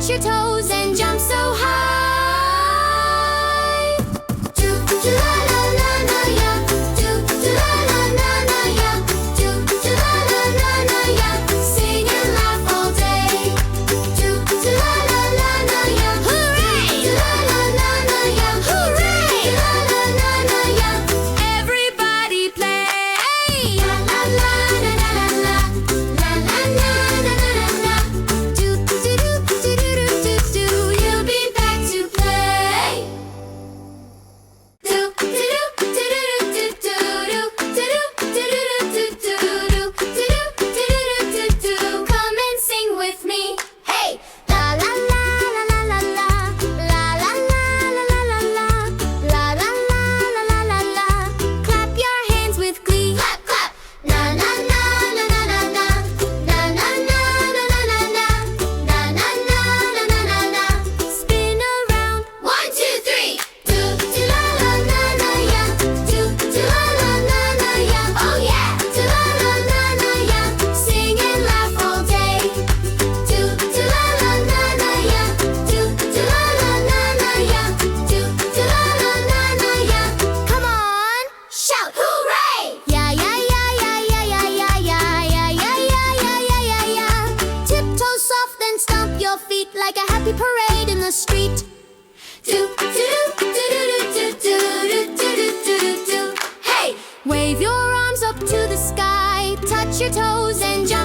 touch your toes and jump so high. Do do la la la la ya. Do do la la la la ya. Do do la la la la ya. Sing and laugh all day. Do do la la la la ya. Hooray! Do la la la la ya. Hooray! Do la la la la ya. Everybody play. La la la la la la la la la la la la. Do do do do do do do. You'll be back to play. Do do do do do do do do do do do do. Come and sing with me. Hey! La la la la la la la. La la la la la la la. La la la la la la la. Clap your hands with glee. Clap clap. Na na na na na na na. Na na na na na na na. Na na na na na na na. Spin around. 1, 2, 3. Do do la la la la ya. Do do la la la la ya. Oh yeah. Do la la la la ya. Sing and laugh all day. Do do la la la la ya. Do do la la la la ya. Do do la la la la ya. Come on, shout hooray! Yeah yeah yeah yeah yeah yeah yeah yeah yeah yeah yeah yeah yeah yeah. Tiptoe soft and stomp your feet like a happy parade in the street. Do do do do do do do do do do. Hey! Wave your arms up to the sky, touch your toes and jump